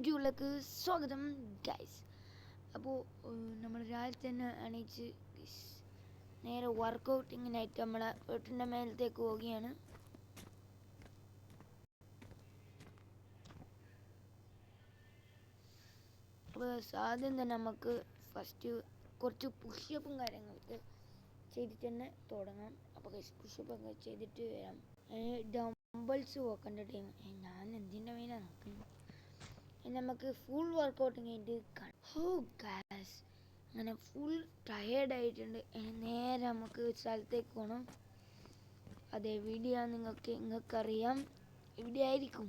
വീഡിയോയിലേക്ക് സ്വാഗതം ഗൈസ്. അപ്പോൾ നമ്മൾ രാവിലെ തന്നെ എണീച്ച് നേരെ വർക്കൗട്ടിങ്ങിനായിട്ട് നമ്മളെ വീട്ടിൻ്റെ മേലത്തേക്ക് പോവുകയാണ്. അപ്പോൾ ആദ്യം തന്നെ നമുക്ക് ഫസ്റ്റ് കുറച്ച് പുഷപ്പും കാര്യങ്ങളൊക്കെ ചെയ്തിട്ട് തന്നെ തുടങ്ങാം. അപ്പോൾ പുഷപ്പൊക്കെ ചെയ്തിട്ട് വരാം. ഡംബിൾസ് പോക്കേണ്ട ടൈം ഞാൻ എന്തിൻ്റെ മെയിനാണ് നോക്കുന്നത്. നമുക്ക് ഫുൾ വർക്കൗട്ട് കഴിഞ്ഞിട്ട് അങ്ങനെ ഫുൾ ടയേർഡ് ആയിട്ടുണ്ട്. നേരെ നമുക്ക് സ്ഥലത്തേക്ക് പോകണം. അത് എവിടെയാണ് നിങ്ങൾക്കറിയാം, എവിടെ ആയിരിക്കും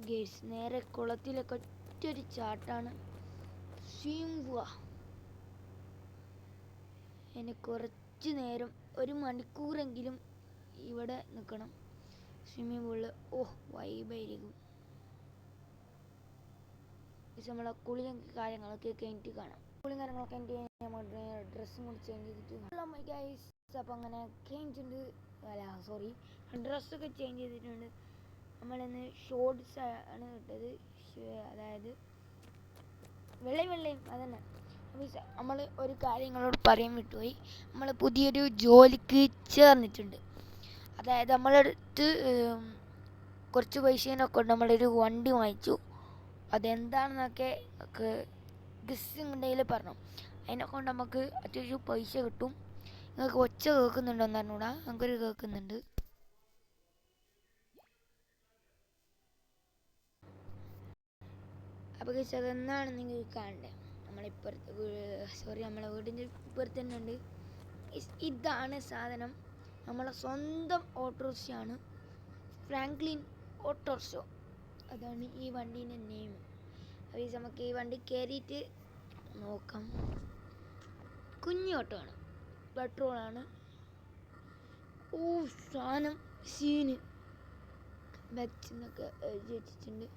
ഗേസ്? നേരെ കുളത്തിലൊക്കെ ഒറ്റൊരു ചാട്ടാണ്. എന്നെ കുറച്ച് നേരം 1 മണിക്കൂറെങ്കിലും ഇവിടെ നിൽക്കണം സ്വിമ്മിംഗ് പൂളിൽ. വൈബായിരിക്കും. നമ്മളെ കുളിയും കാര്യങ്ങളൊക്കെ കഴിഞ്ഞിട്ട് കാണാം. കുളിയും കാര്യങ്ങളൊക്കെ കഴിഞ്ഞിട്ട് നമ്മൾ ഡ്രസ്സും കൂടി ചേഞ്ച് ചെയ്തിട്ട് ഗൈസ്. അപ്പം അങ്ങനെ കഴിഞ്ഞിട്ടുണ്ട്. ഡ്രസ്സൊക്കെ ചേഞ്ച് ചെയ്തിട്ടുണ്ട്. നമ്മളിന്ന് ഷോർട്സ് ആണ് ഇട്ടത്, അതായത് വെള്ളയും അതന്നെ. നമ്മൾ ഒരു കാര്യങ്ങളോട് പറയാൻ വിട്ടുപോയി. നമ്മൾ പുതിയൊരു ജോലിക്ക് ചേർന്നിട്ടുണ്ട്. അതായത് നമ്മളടുത്ത് കുറച്ച് പൈസേനൊക്കെ ഉണ്ട്. നമ്മളൊരു വണ്ടി വാങ്ങിച്ചു. അതെന്താണെന്നൊക്കെ ഗസ്സുണ്ടെങ്കിൽ പറഞ്ഞു. അതിനെക്കൊണ്ട് നമുക്ക് അത്യാവശ്യം പൈസ കിട്ടും. നിങ്ങൾക്ക് ഒച്ച കേൾക്കുന്നുണ്ടോ എന്ന് പറഞ്ഞൂടാ, നമുക്കൊരു കേൾക്കുന്നുണ്ട്. അപ്പോൾ ഗസ് അതെന്താണ് നിങ്ങൾ കാണണ്ടേ? നമ്മളെ വീടിൻ്റെ ഇപ്പുറത്ത് തന്നെ ഉണ്ട്. ഇതാണ് സാധനം. നമ്മളെ സ്വന്തം ഓട്ടോറിക്ഷയാണ്, ഫ്രാങ്ക്ലിൻ ഓട്ടോറിക്ഷ. അതാണ് ഈ വണ്ടീൻ്റെ നെയിം. അപ്പോൾ നമുക്ക് ഈ വണ്ടി കയറിയിട്ട് നോക്കാം. കുഞ്ഞു ഓട്ടോ ആണ്, പെട്രോളാണ്. സാധനം സീന് വെച്ചെന്നൊക്കെ എഴുതി വെച്ചിട്ടുണ്ട്.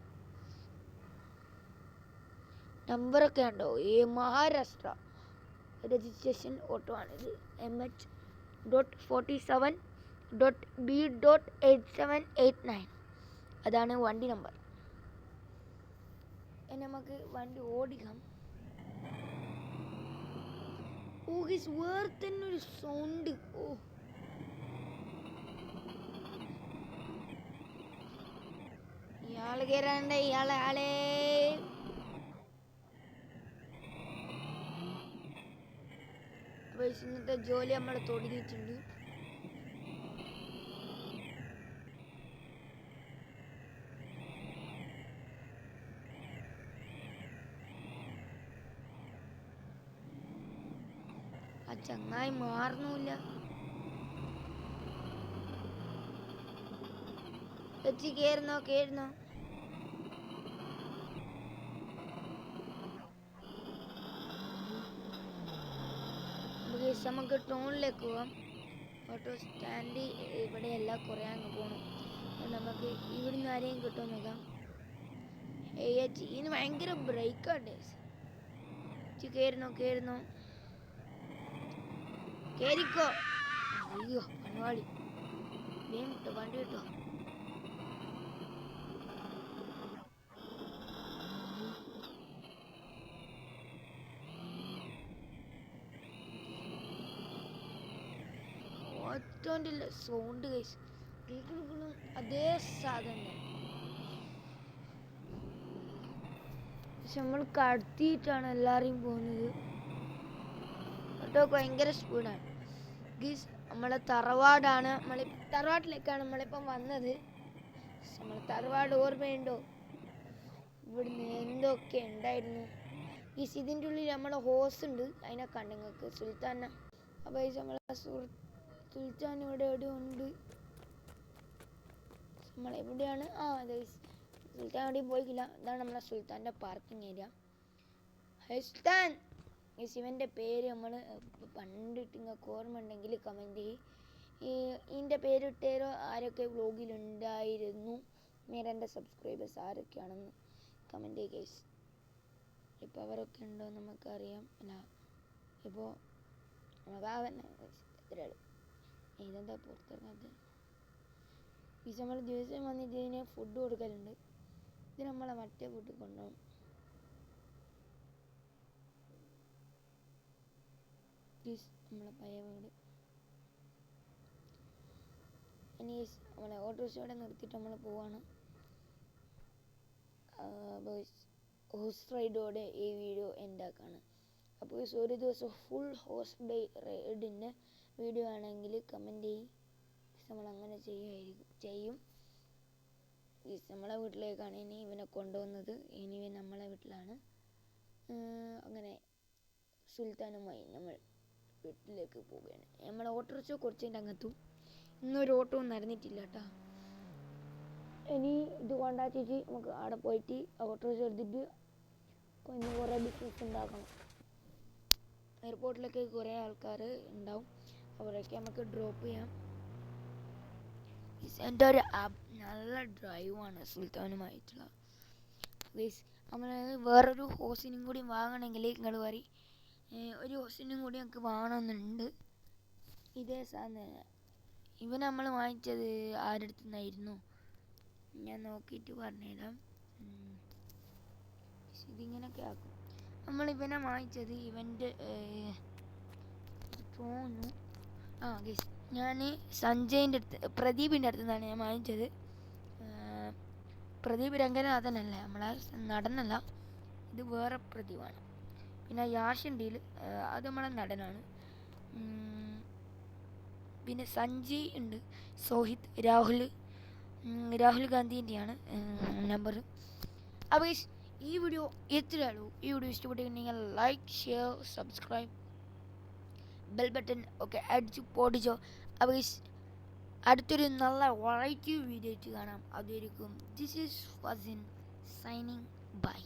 നമ്പറൊക്കെ ഉണ്ടോ? മഹാരാഷ്ട്ര രജിസ്ട്രേഷൻ ഓട്ടോ ആണിത്. MH.47.B.8789 അതാണ് വണ്ടി നമ്പർ. നമുക്ക് വണ്ടി ഓടിക്കാം. വേറെ തന്നെ ഒരു സൗണ്ട്. ഇയാള് കയറാണ്ട്. ആളെ ഇന്നത്തെ ജോലി നമ്മൾ തുടങ്ങിയിട്ടുണ്ട്. ആ ചങ്ങായി മാറുന്നില്ല. കേറുന്നോ നമുക്ക് ടൗണിലേക്ക് പോവാം. ഓട്ടോ സ്റ്റാൻഡ് ഇവിടെയല്ല, കുറേ അങ്ങ് പോകണം. നമുക്ക് ഇവിടുന്ന് ആരെയും കിട്ടുമോ നോക്കാം. ഇതിന് ഭയങ്കര ബ്രേക്കാണ്. കേറുന്നോ കേറിക്കോ. അയ്യോ പണവാളി, വണ്ടി കിട്ടോ. സൗണ്ട് അതേ സാധനം. പക്ഷെ നമ്മൾ കടത്തിയിട്ടാണ് എല്ലാവരെയും പോകുന്നത്. ഓട്ടോ ഭയങ്കര സ്പീഡാണ്. നമ്മളെ തറവാടാണ്. തറവാട്ടിലേക്കാണ് നമ്മളിപ്പം വന്നത്. നമ്മളെ തറവാട് ഓർമ്മയുണ്ടോ? ഇവിടുന്ന് എന്തൊക്കെ ഉണ്ടായിരുന്നു. ഇതിൻ്റെ ഉള്ളിൽ നമ്മളെ ഹോസ് ഉണ്ട്, അതിനെ കണ്ട് നിങ്ങൾക്ക് സുൽത്താന. അപ്പോൾ നമ്മളെ സുൽത്താൻ ഇവിടെ എവിടെയോ ഉണ്ട്. നമ്മളെവിടെയാണ്? സുൽത്താൻ എവിടെയും പോയിക്കില്ല. ഇതാണ് നമ്മളെ സുൽത്താൻ്റെ പാർക്കിംഗ് ഏരിയ. സുൽത്താൻ ഇവൻ്റെ പേര് നമ്മൾ പണ്ടിട്ട് നിങ്ങൾക്ക് ഓർമ്മ ഉണ്ടെങ്കിൽ കമൻറ്റ് ചെയ്യും. ഇതിൻ്റെ പേരിട്ടേരോ ആരൊക്കെ വ്ലോഗിലുണ്ടായിരുന്നു, എൻ്റെ സബ്സ്ക്രൈബേഴ്സ് ആരൊക്കെയാണെന്ന് കമൻറ്റ് ചെയ്യുക ഗൈസ്. ഇപ്പോൾ അവരൊക്കെ ഉണ്ടോ നമുക്കറിയാം. ഇപ്പോൾ നമുക്ക് ഇതെന്താ പുറത്തിറങ്ങാത്ത? ഈ നമ്മൾ ദിവസം വന്നിട്ട് ഇതിന് ഫുഡ് കൊടുക്കലുണ്ട്. ഇത് നമ്മളെ മറ്റേ വീട്ടിൽ കൊണ്ടുപോകും. നമ്മളെ പഴയ വീട്. ഇനി നമ്മളെ ഓട്ടോറിക്ഷയോടെ നിർത്തിയിട്ട് നമ്മൾ പോവാണ്. ഹോഴ്സ് റൈഡോടെ ഈ വീഡിയോ എൻഡാക്കാണ്. അപ്പോൾ ഒരു ദിവസം ഫുൾ ഹോഴ്സ് റൈഡിൻ്റെ വീഡിയോ ആണെങ്കിൽ കമൻറ്റ് ചെയ്യും. നമ്മൾ അങ്ങനെ ചെയ്യും. നമ്മളെ വീട്ടിലേക്കാണ് ഇനി ഇവനെ കൊണ്ടുവന്നത്. ഇനി നമ്മളെ വീട്ടിലാണ്. അങ്ങനെ സുൽത്താനുമായി നമ്മൾ വീട്ടിലേക്ക് പോവുകയാണ്. നമ്മളെ ഓട്ടോറിക്ഷ കുറച്ചതിൻ്റെ അങ്ങത്തും ഇന്നൊരു ഓട്ടവും നടന്നിട്ടില്ല കേട്ടോ. ഇനി ഇത് കൊണ്ടാച്ചിട്ട് നമുക്ക് അവിടെ പോയിട്ട് ഓട്ടോറിക്ഷ എടുത്തിട്ട് കുറേ ബിസിനസ് ഉണ്ടാക്കണം. എയർപോർട്ടിലൊക്കെ കുറേ ആൾക്കാർ ഉണ്ടാവും. അവരൊക്കെ നമുക്ക് ഡ്രോപ്പ് ചെയ്യാം. എൻ്റെ ഒരു നല്ല ഡ്രൈവാണ് സുൽത്താനുമായിട്ടുള്ള. നമ്മൾ വേറൊരു ഹോസിനും കൂടി വാങ്ങണമെങ്കിൽ നിങ്ങൾ പറയും. ഒരു ഹോസിനും കൂടി നമുക്ക് വാങ്ങണമെന്നുണ്ട്. ഇതേ സാധനം ഇവ നമ്മൾ വാങ്ങിച്ചത് ആരുടെ അടുത്തു നിന്നായിരുന്നു? ഞാൻ നോക്കിയിട്ട് പറഞ്ഞുതരാം. ഇതിങ്ങനെയൊക്കെ ആക്കും. നമ്മൾ ഇവനെ വാങ്ങിച്ചത് ഇവൻ്റെ തോന്നുന്നു. ഗൈസ്, ഞാൻ സഞ്ജയിൻ്റെ അടുത്ത് പ്രദീപിൻ്റെ അടുത്ത് നിന്നാണ് ഞാൻ വാങ്ങിച്ചത്. പ്രദീപ് രംഗനാഥനല്ല, നമ്മളെ നടനല്ല, ഇത് വേറെ പ്രദീപാണ്. പിന്നെ യാഷിൻ്റെ അത് നമ്മളെ നടനാണ്. പിന്നെ സഞ്ജയ് ഉണ്ട്, സോഹിത്, രാഹുൽ ഗാന്ധിൻ്റെയാണ് നമ്പർ. അപ്പോൾ ഈ വീഡിയോ എത്രയേ ഉള്ളൂ. ഈ വീഡിയോ ഇഷ്ടപ്പെട്ടിട്ടുണ്ടെങ്കിൽ like, share, subscribe, bell button ഒക്കെ അടിച്ച് പൊടിച്ചോ. അപ്പോൾ അടുത്തൊരു നല്ല വെറൈറ്റി വീഡിയോ ആയിട്ട് കാണാം. അതായിരിക്കും this is Fasin signing by.